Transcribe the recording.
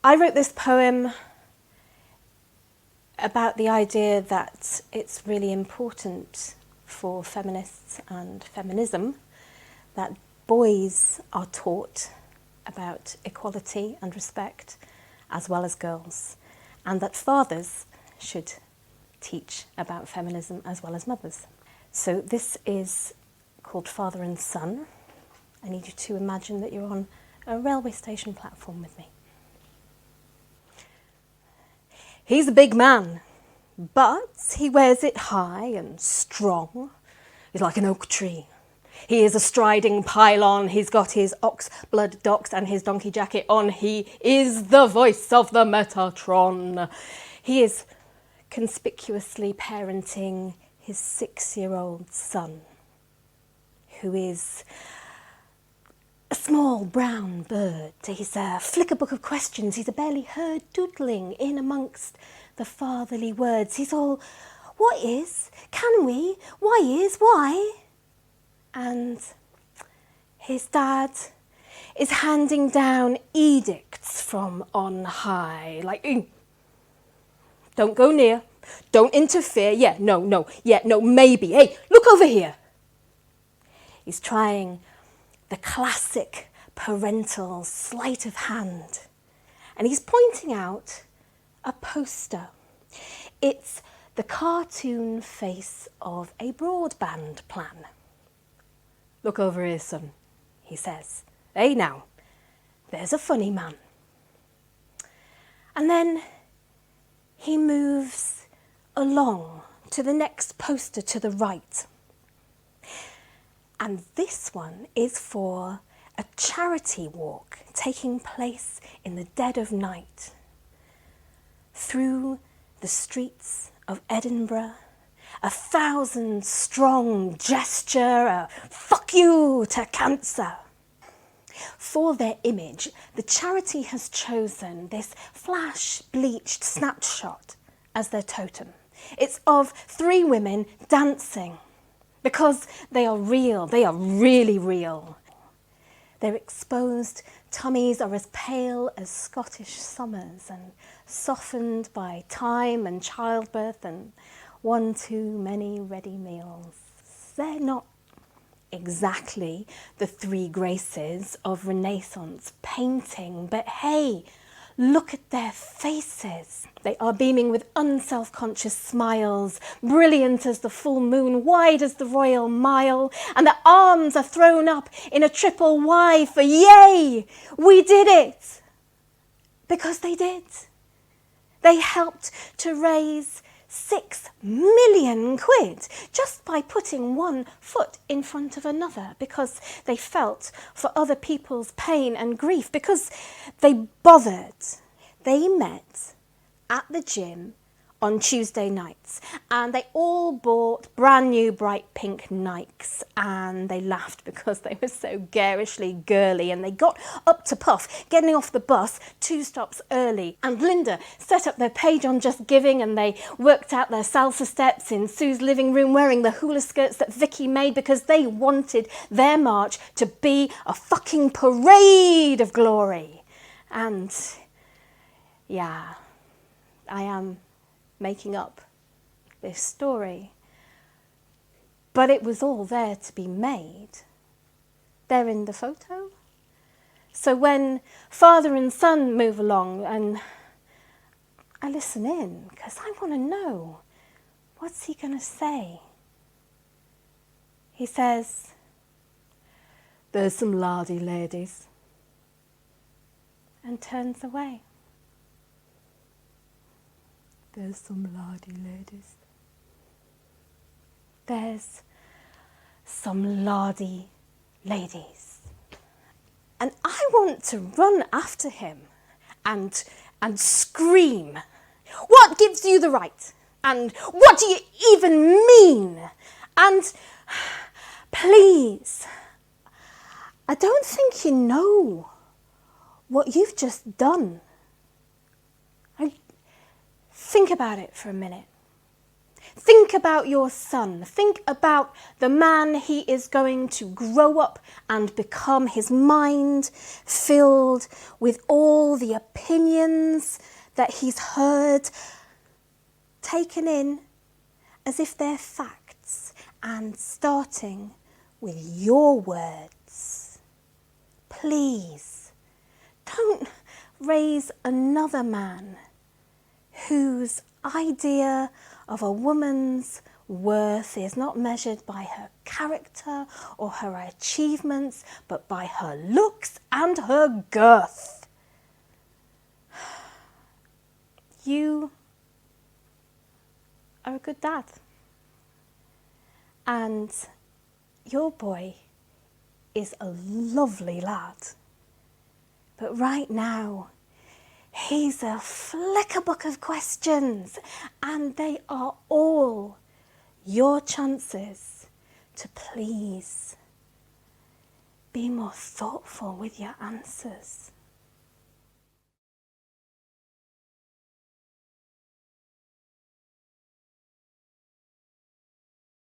I wrote this poem about the idea that it's really important for feminists and feminism that boys are taught about equality and respect as well as girls, and that fathers should teach about feminism as well as mothers. So this is called Father and Son. I need you to imagine that you're on a railway station platform with me. He's a big man, but he wears it high and strong. He's like an oak tree. He is a striding pylon. He's got his ox blood docks and his donkey jacket on. He is the voice of the Metatron. He is conspicuously parenting his 6-year-old son, who is a small brown bird. He's a flicker book of questions. He's a barely heard doodling in amongst the fatherly words. He's all, what is? Can we? Why is? Why? And his dad is handing down edicts from on high, like, don't go near, don't interfere, yeah, no, maybe, hey, look over here. He's trying the classic parental sleight of hand, and he's pointing out a poster. It's the cartoon face of a broadband plan. Look over here, son, he says. Hey now, there's a funny man. And then he moves along to the next poster to the right. And this one is for a charity walk taking place in the dead of night through the streets of Edinburgh. 1,000-strong gesture, a fuck you to cancer. For their image, the charity has chosen this flash-bleached snapshot as their totem. It's of 3 women dancing because they are real, they are really real. Their exposed tummies are as pale as Scottish summers and softened by time and childbirth and one too many ready meals. They're not exactly the 3 graces of Renaissance painting, but hey, look at their faces. They are beaming with unself-conscious smiles, brilliant as the full moon, wide as the Royal Mile, and their arms are thrown up in a triple Y for yay, we did it. Because they did. They helped to raise 6 million quid just by putting one foot in front of another, because they felt for other people's pain and grief, because they bothered. They met at the gym on Tuesday nights and they all bought brand new bright pink Nikes, and they laughed because they were so garishly girly, and they got up to puff, getting off the bus 2 stops early, and Linda set up their page on Just Giving, and they worked out their salsa steps in Sue's living room wearing the hula skirts that Vicky made, because they wanted their march to be a fucking parade of glory. And yeah, I am making up this story, but it was all there to be made. They're in the photo. So when father and son move along, and I listen in because I want to know, what's he going to say? He says, there's some lardy ladies, and turns away. There's some lardy ladies. There's some lardy ladies. And I want to run after him and scream, what gives you the right? And what do you even mean? And please, I don't think you know what you've just done. Think about it for a minute. Think about your son. Think about the man he is going to grow up and become, his mind filled with all the opinions that he's heard, taken in as if they're facts, and starting with your words. Please, don't raise another man whose idea of a woman's worth is not measured by her character or her achievements, but by her looks and her girth. You are a good dad. And your boy is a lovely lad. But right now, he's a flickerbook of questions, and they are all your chances to please be more thoughtful with your answers.